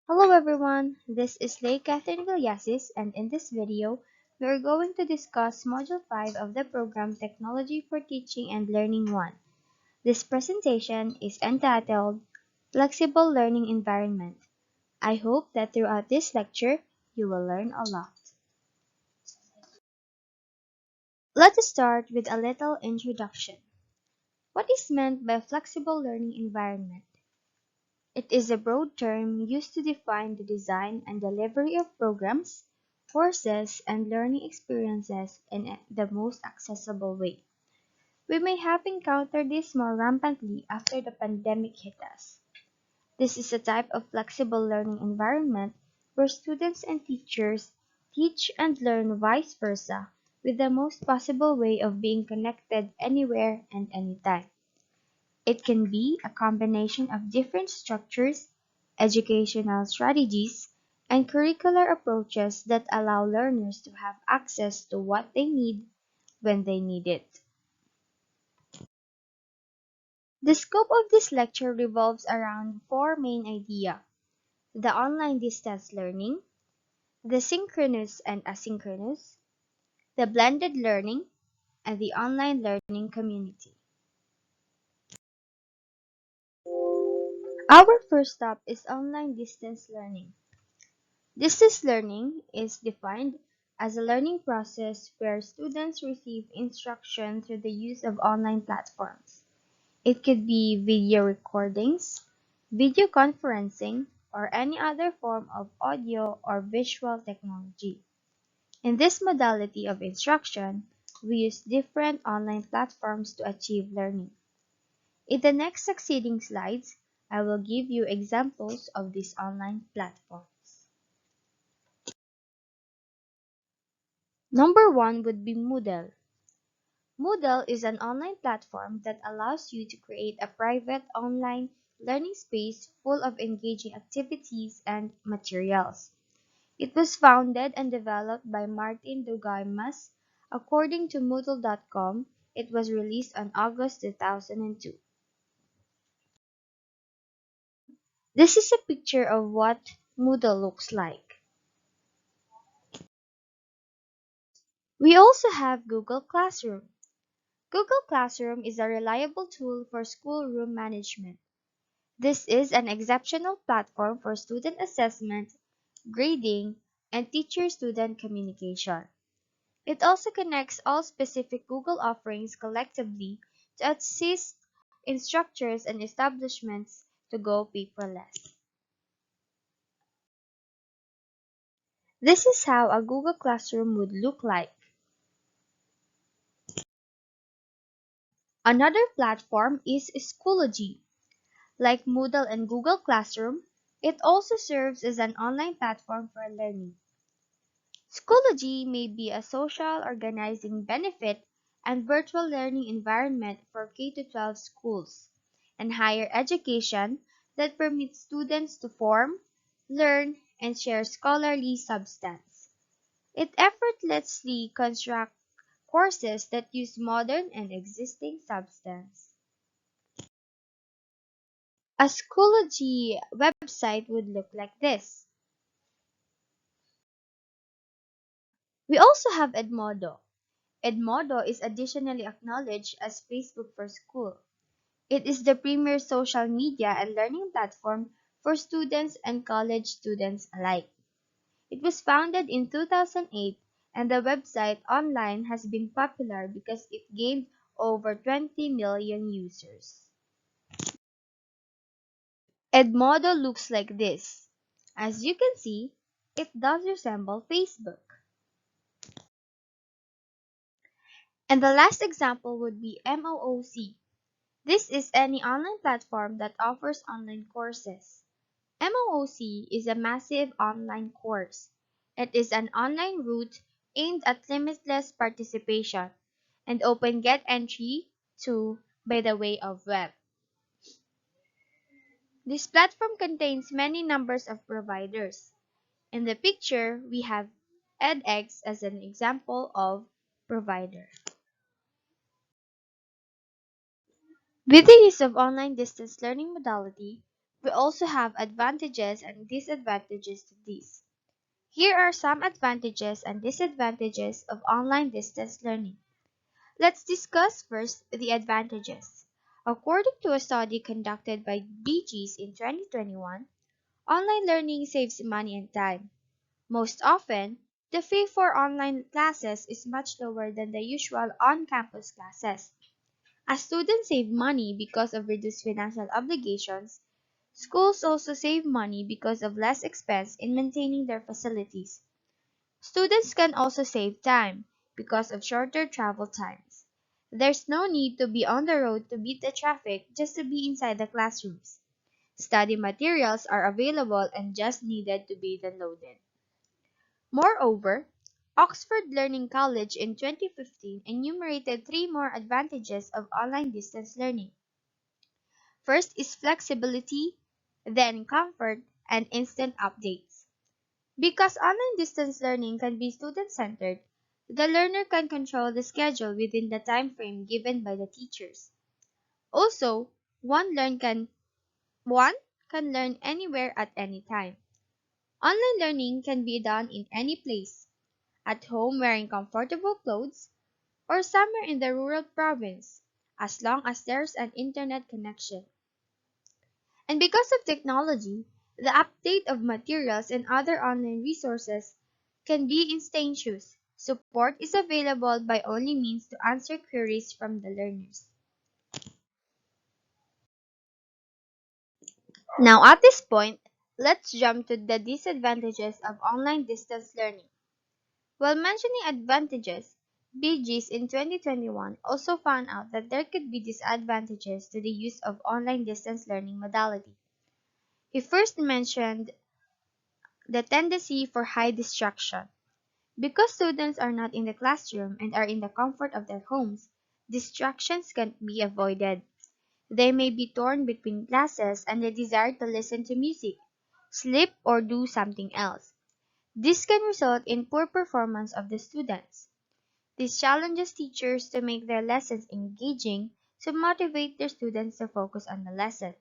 Hello everyone, this is Lay Catherine Villasis, and in this video, we are going to discuss Module 5 of the program Technology for Teaching and Learning 1. This presentation is entitled Flexible Learning Environment. I hope that throughout this lecture, you will learn a lot. Let us start with a little introduction. What is meant by flexible learning environment? It is a broad term used to define the design and delivery of programs, courses, and learning experiences in the most accessible way. We may have encountered this more rampantly after the pandemic hit us. This is a type of flexible learning environment where students and teachers teach and learn vice versa with the most possible way of being connected anywhere and anytime. It can be a combination of different structures, educational strategies, and curricular approaches that allow learners to have access to what they need when they need it. The scope of this lecture revolves around four main ideas: the online distance learning, the synchronous and asynchronous, the blended learning, and the online learning community. Our first stop is online distance learning. Distance learning is defined as a learning process where students receive instruction through the use of online platforms. It could be video recordings, video conferencing, or any other form of audio or visual technology. In this modality of instruction, we use different online platforms to achieve learning. In the next succeeding slides, I will give you examples of these online platforms. Number one would be Moodle. Moodle is an online platform that allows you to create a private online learning space full of engaging activities and materials. It was founded and developed by Martin Dougamas. According to Moodle.com, it was released on August 2002. This is a picture of what Moodle looks like. We also have Google Classroom. Google Classroom is a reliable tool for schoolroom management. This is an exceptional platform for student assessment, grading, and teacher-student communication. It also connects all specific Google offerings collectively to assist instructors and establishments to go paperless. This is how a Google Classroom would look like. Another platform is Schoology. Like Moodle and Google Classroom, it also serves as an online platform for learning. Schoology may be a social organizing benefit and virtual learning environment for K-12 schools and higher education that permits students to form, learn, and share scholarly substance. It effortlessly constructs courses that use modern and existing substance. A Schoology website would look like this. We also have Edmodo. Edmodo is additionally acknowledged as Facebook for School. It is the premier social media and learning platform for students and college students alike. It was founded in 2008, and the website online has been popular because it gained over 20 million users. Edmodo looks like this. As you can see, it does resemble Facebook. And the last example would be MOOC. This is any online platform that offers online courses. MOOC is a massive online course. It is an online route aimed at limitless participation and open get entry to by the way of web. This platform contains many numbers of providers. In the picture, we have edX as an example of provider. With the use of online distance learning modality, We also have advantages and disadvantages to these. Here are some advantages and disadvantages of online distance learning. Let's discuss first the advantages. According to a study conducted by BGs in 2021, online learning saves money and time. Most often, the fee for online classes is much lower than the usual on-campus classes. As students save money because of reduced financial obligations, schools also save money because of less expense in maintaining their facilities. Students can also save time because of shorter travel times. There's no need to be on the road to beat the traffic just to be inside the classrooms. Study materials are available and just needed to be downloaded. Moreover, Oxford Learning College in 2015 enumerated three more advantages of online distance learning. First is flexibility, then comfort, and instant updates. Because online distance learning can be student-centered, the learner can control the schedule within the time frame given by the teachers. Also, one learn can one can learn anywhere at any time. Online learning can be done in any place, at home wearing comfortable clothes, or somewhere in the rural province, as long as there's an internet connection. And because of technology, the update of materials and other online resources can be instantaneous. Support is available by only means to answer queries from the learners. Now at this point, let's jump to the disadvantages of online distance learning. While mentioning advantages, BGs in 2021 also found out that there could be disadvantages to the use of online distance learning modality. He first mentioned the tendency for high distraction. Because students are not in the classroom and are in the comfort of their homes, distractions can't be avoided. They may be torn between classes and the desire to listen to music, sleep, or do something else. This can result in poor performance of the students. This challenges teachers to make their lessons engaging to motivate their students to focus on the lesson.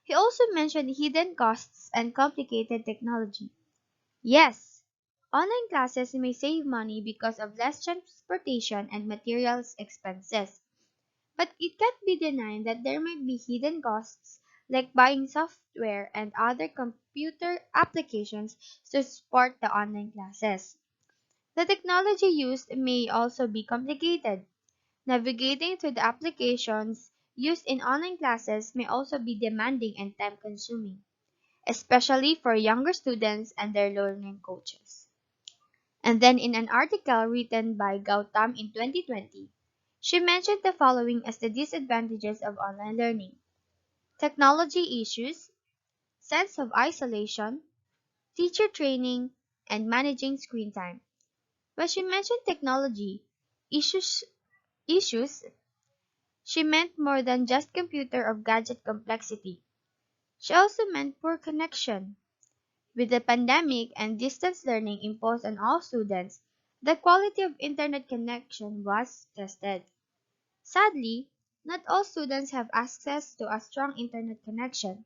He also mentioned hidden costs and complicated technology. Yes, online classes may save money because of less transportation and materials expenses, but it can't be denied that there might be hidden costs like buying software and other computer applications to support the online classes. The technology used may also be complicated. Navigating through the applications used in online classes may also be demanding and time consuming, especially for younger students and their learning coaches. And then in an article written by Gautam in 2020, she mentioned the following as the disadvantages of online learning: technology issues, sense of isolation, teacher training, and managing screen time. When she mentioned technology issues, issues, she meant more than just computer or gadget complexity. She also meant poor connection. With the pandemic and distance learning imposed on all students, the quality of internet connection was tested. Sadly, not all students have access to a strong internet connection.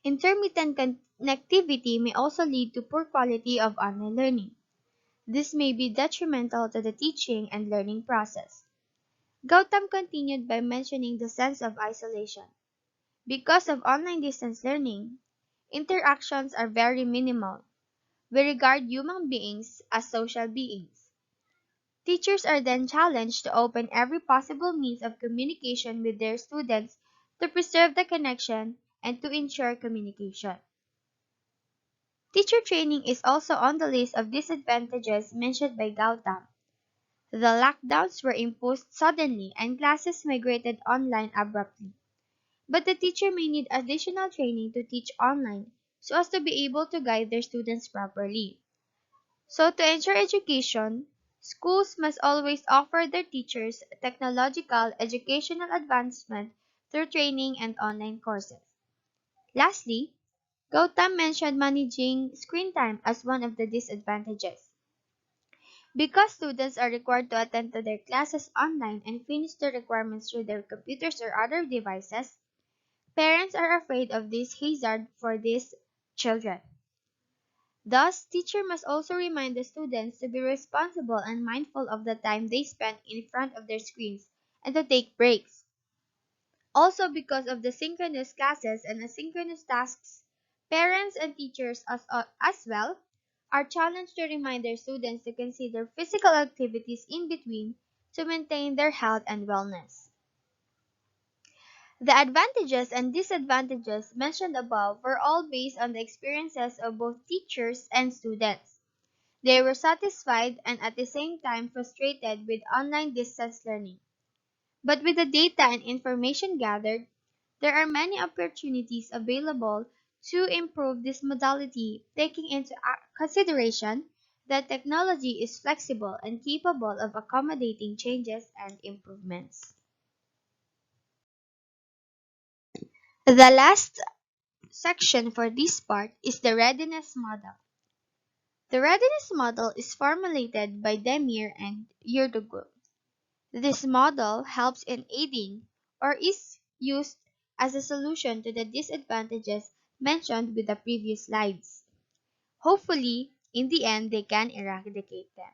Intermittent connectivity may also lead to poor quality of online learning. This may be detrimental to the teaching and learning process. Gautam continued by mentioning the sense of isolation. Because of online distance learning, interactions are very minimal. We regard human beings as social beings. Teachers are then challenged to open every possible means of communication with their students to preserve the connection and to ensure communication. Teacher training is also on the list of disadvantages mentioned by Gautam. The lockdowns were imposed suddenly and classes migrated online abruptly. But the teacher may need additional training to teach online so as to be able to guide their students properly. So, to ensure education, schools must always offer their teachers technological educational advancement through training and online courses. Lastly, Gautam mentioned managing screen time as one of the disadvantages. Because students are required to attend to their classes online and finish their requirements through their computers or other devices, Parents are afraid of this hazard for these children. Thus, teacher must also remind the students to be responsible and mindful of the time they spend in front of their screens and to take breaks. Also, because of the synchronous classes and asynchronous tasks, parents and teachers as well are challenged to remind their students to consider physical activities in between to maintain their health and wellness. The advantages and disadvantages mentioned above were all based on the experiences of both teachers and students. They were satisfied and at the same time frustrated with online distance learning. But with the data and information gathered, there are many opportunities available to improve this modality, taking into consideration that technology is flexible and capable of accommodating changes and improvements. The last section for this part is the readiness model. The readiness model is formulated by Demir and Yurdugu. This model helps in aiding or is used as a solution to the disadvantages mentioned with the previous slides. Hopefully, in the end, they can eradicate them.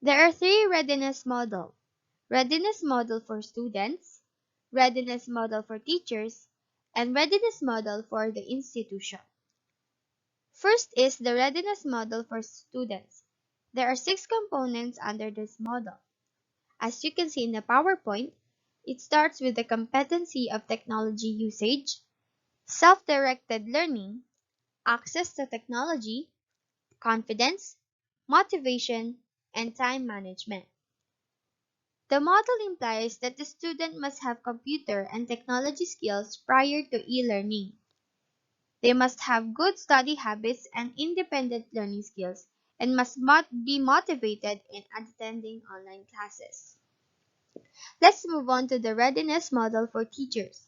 There are three readiness models: readiness model for students, readiness model for teachers, and readiness model for the institution. First is the readiness model for students. There are 6 components under this model. As you can see in the PowerPoint, it starts with the competency of technology usage, self-directed learning, access to technology, confidence, motivation, and time management. The model implies that the student must have computer and technology skills prior to e-learning. They must have good study habits and independent learning skills and must be motivated in attending online classes. Let's move on to the readiness model for teachers.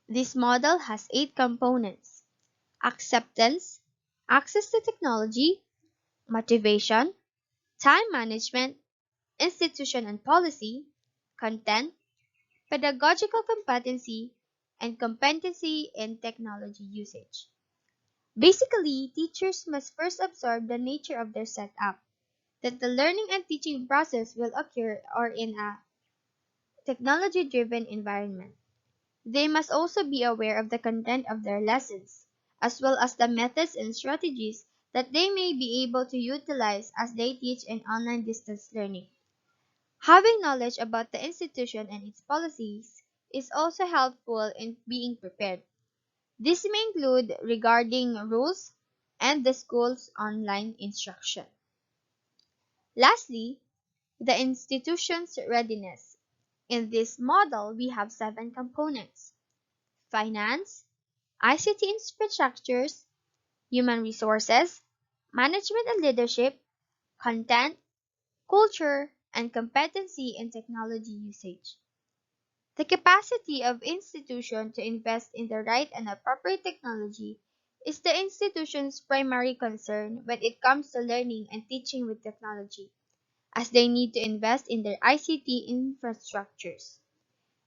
This model has 8 components: acceptance, access to technology, motivation, time management, institution and policy, content, pedagogical competency, and competency in technology usage. Basically, teachers must first observe the nature of their setup, that the learning and teaching process will occur or in a technology-driven environment. They must also be aware of the content of their lessons, as well as the methods and strategies that they may be able to utilize as they teach in online distance learning. Having knowledge about the institution and its policies is also helpful in being prepared. This may include regarding rules and the school's online instruction. Lastly, the institution's readiness. In this model, we have 7 components: finance, ICT infrastructures, human resources, management and leadership, content, culture, and competency in technology usage. The capacity of institution to invest in the right and appropriate technology is the institution's primary concern when it comes to learning and teaching with technology, as they need to invest in their ICT infrastructures.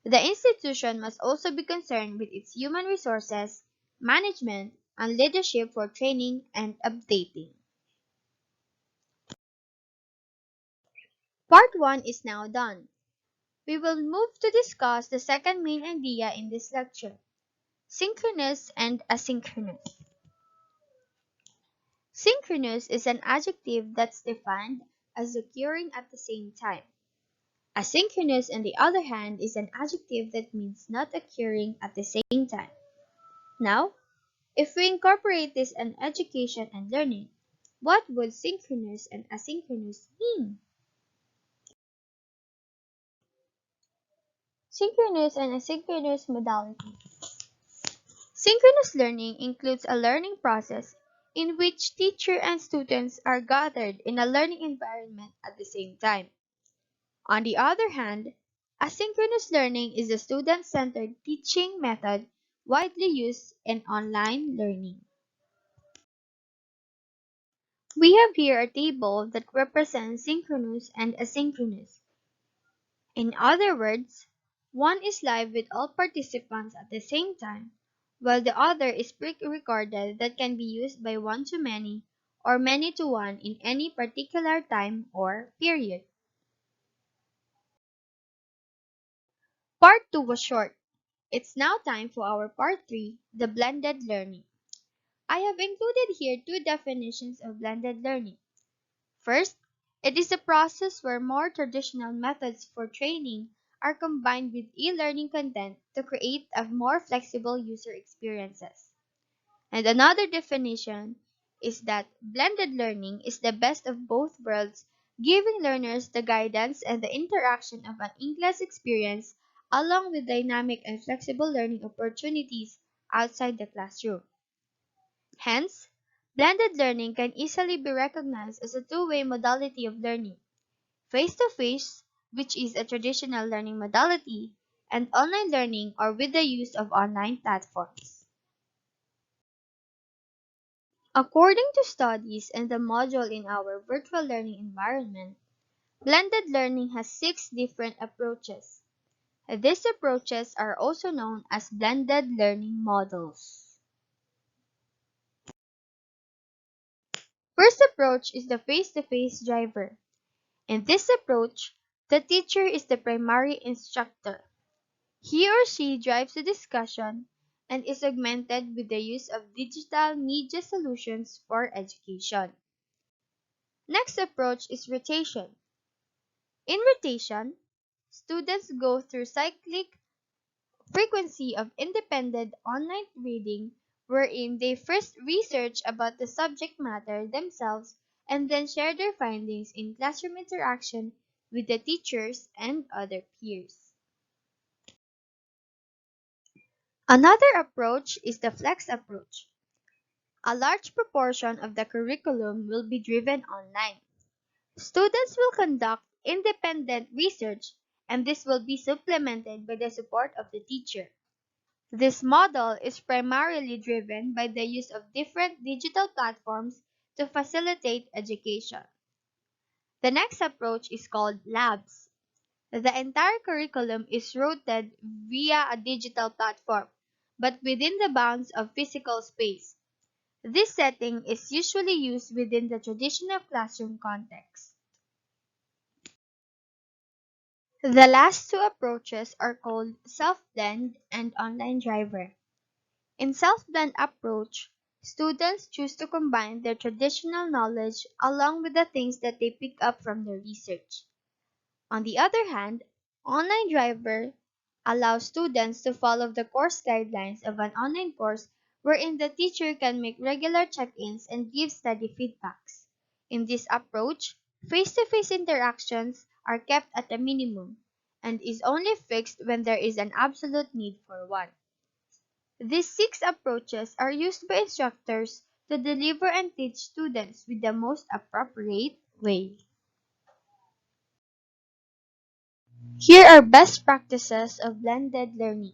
The institution must also be concerned with its human resources, management, and leadership for training and updating. Part 1 is now done. We will move to discuss the second main idea in this lecture: synchronous and asynchronous. Synchronous is an adjective that's defined as occurring at the same time. Asynchronous, on the other hand, is an adjective that means not occurring at the same time. Now, if we incorporate this in education and learning, what would synchronous and asynchronous mean? Synchronous and asynchronous modalities. Synchronous learning includes a learning process in which teacher and students are gathered in a learning environment at the same time. On the other hand, asynchronous learning is a student-centered teaching method widely used in online learning. We have here a table that represents synchronous and asynchronous. In other words, One is live with all participants at the same time, while the other is pre-recorded that can be used by one to many or many to one in any particular time or period. Part 2 was short. It's now time for our part 3, the blended learning. I have included here two definitions of blended learning. First, it is a process where more traditional methods for training are combined with e-learning content to create a more flexible user experiences. And another definition is that blended learning is the best of both worlds, giving learners the guidance and the interaction of an in-class experience along with dynamic and flexible learning opportunities outside the classroom. Hence, blended learning can easily be recognized as a two-way modality of learning: face-to-face, which is a traditional learning modality, and online learning or with the use of online platforms. According to studies and the module in our virtual learning environment, blended learning has 6 different approaches. These approaches are also known as blended learning models. First approach is the face-to-face driver. In this approach, the teacher is the primary instructor. He or she drives the discussion and is augmented with the use of digital media solutions for education. Next approach is rotation. In rotation, students go through cyclic frequency of independent online reading wherein they first research about the subject matter themselves and then share their findings in classroom interaction with the teachers and other peers. Another approach is the flex approach. A large proportion of the curriculum will be driven online. Students will conduct independent research, and this will be supplemented by the support of the teacher. This model is primarily driven by the use of different digital platforms to facilitate education. The next approach is called labs. The entire curriculum is routed via a digital platform, but within the bounds of physical space. This setting is usually used within the traditional classroom context. The last two approaches are called self-blend and online driver. In self-blend approach, students choose to combine their traditional knowledge along with the things that they pick up from their research. On the other hand, online driver allows students to follow the course guidelines of an online course wherein the teacher can make regular check-ins and give study feedbacks. In this approach, face-to-face interactions are kept at a minimum and is only fixed when there is an absolute need for one. These 6 approaches are used by instructors to deliver and teach students with the most appropriate way. Here are best practices of blended learning.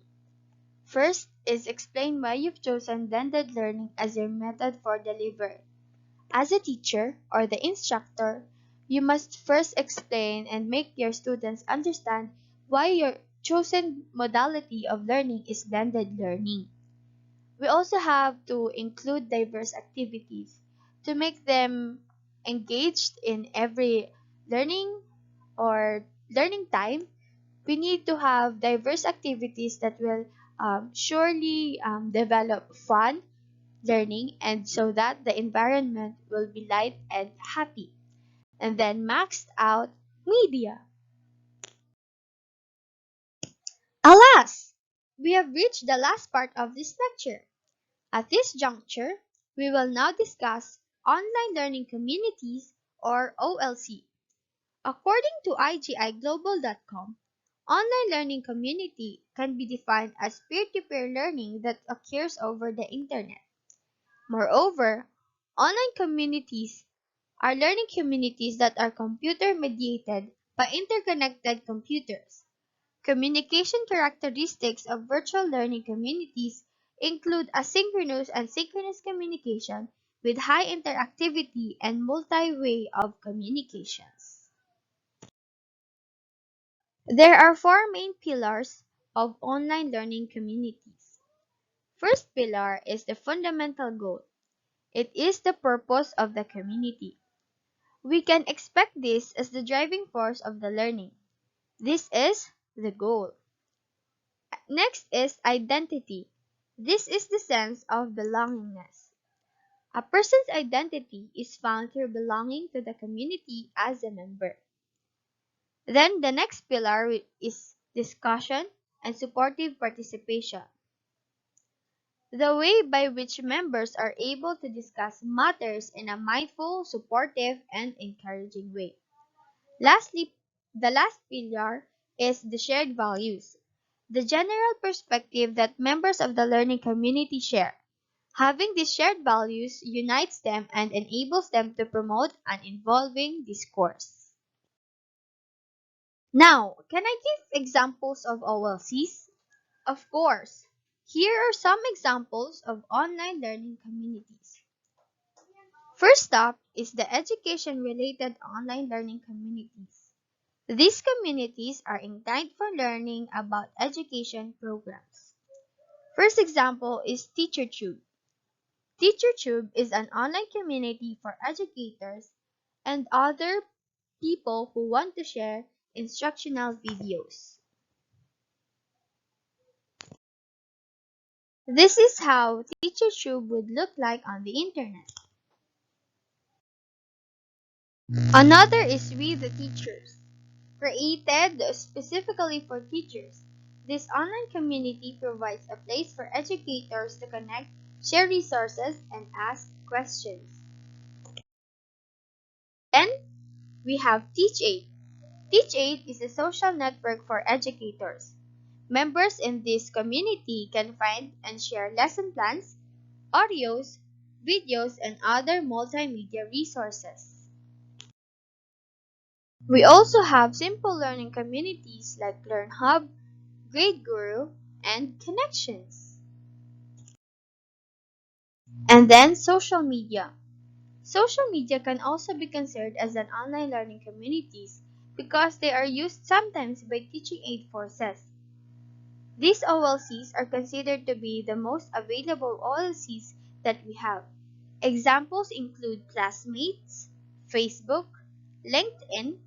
First is explain why you've chosen blended learning as your method for delivery. As a teacher or the instructor, you must first explain and make your students understand why your chosen modality of learning is blended learning. We also have to include diverse activities to make them engaged in every learning or learning time. We need to have diverse activities that will surely develop fun learning and so that the environment will be light and happy. And then maxed out media. Alas! We have reached the last part of this lecture. At this juncture, we will now discuss online learning communities or OLC. According to IGIGlobal.com, online learning community can be defined as peer-to-peer learning that occurs over the internet. Moreover, online communities are learning communities that are computer mediated by interconnected computers. Communication characteristics of virtual learning communities include asynchronous and synchronous communication with high interactivity and multi-way of communications. There are 4 main pillars of online learning communities. First pillar is the fundamental goal. It is the purpose of the community. We can expect this as the driving force of the learning. This is the goal. Next is identity. This is the sense of belongingness. A person's identity is found through belonging to the community as a member. Then the next pillar is discussion and supportive participation. The way by which members are able to discuss matters in a mindful, supportive, and encouraging way. Lastly, the last pillar is the shared values. The general perspective that members of the learning community share. Having these shared values unites them and enables them to promote an involving discourse. Now, can I give examples of OLCs? Of course. Here are some examples of online learning communities. First up is the education-related online learning communities. These communities are inclined for learning about education programs. First example is TeacherTube. TeacherTube is an online community for educators and other people who want to share instructional videos. This is how TeacherTube would look like on the internet. Another is We the Teachers. Created specifically for teachers, this online community provides a place for educators to connect, share resources, and ask questions. Then we have TeachAid. TeachAid is a social network for educators. Members in this community can find and share lesson plans, audios, videos, and other multimedia resources. We also have simple learning communities like LearnHub, Grade Guru, and Connections. And then social media. Social media can also be considered as an online learning communities because they are used sometimes by teaching aid forces. These OLCs are considered to be the most available OLCs that we have. Examples include Classmates, Facebook, LinkedIn,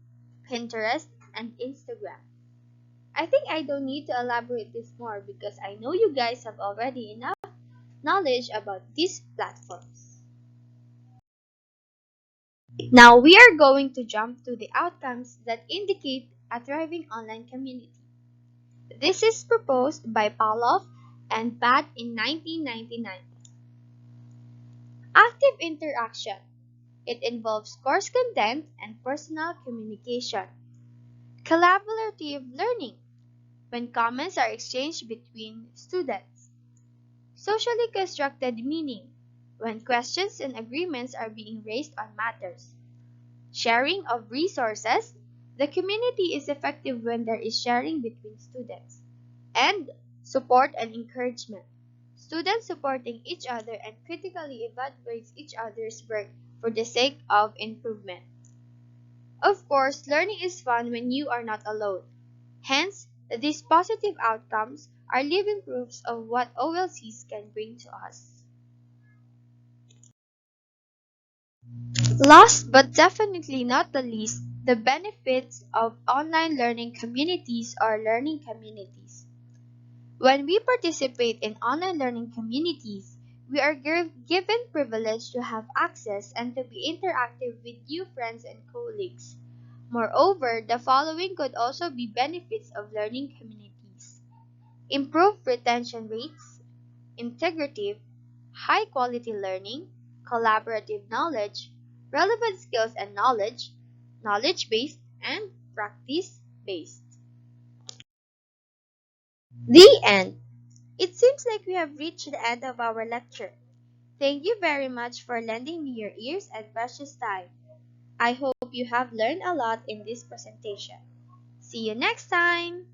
Pinterest, and Instagram. I think I don't need to elaborate this more because I know you guys have already enough knowledge about these platforms. Now we are going to jump to the outcomes that indicate a thriving online community. This is proposed by Pavlov and Pat in 1999. Active interaction. It involves course content and personal communication. Collaborative learning. When comments are exchanged between students. Socially constructed meaning. When questions and agreements are being raised on matters. Sharing of resources. The community is effective when there is sharing between students. And support and encouragement. Students supporting each other and critically evaluates each other's work for the sake of improvement. Of course, learning is fun when you are not alone. Hence, these positive outcomes are living proofs of what OLCs can bring to us. Last but definitely not the least, the benefits of online learning communities or learning communities. When we participate in online learning communities, we are given privilege to have access and to be interactive with new friends and colleagues. Moreover, the following could also be benefits of learning communities. Improved retention rates, integrative, high-quality learning, collaborative knowledge, relevant skills and knowledge, knowledge-based, and practice-based. The end. It seems like we have reached the end of our lecture. Thank you very much for lending me your ears and precious time. I hope you have learned a lot in this presentation. See you next time!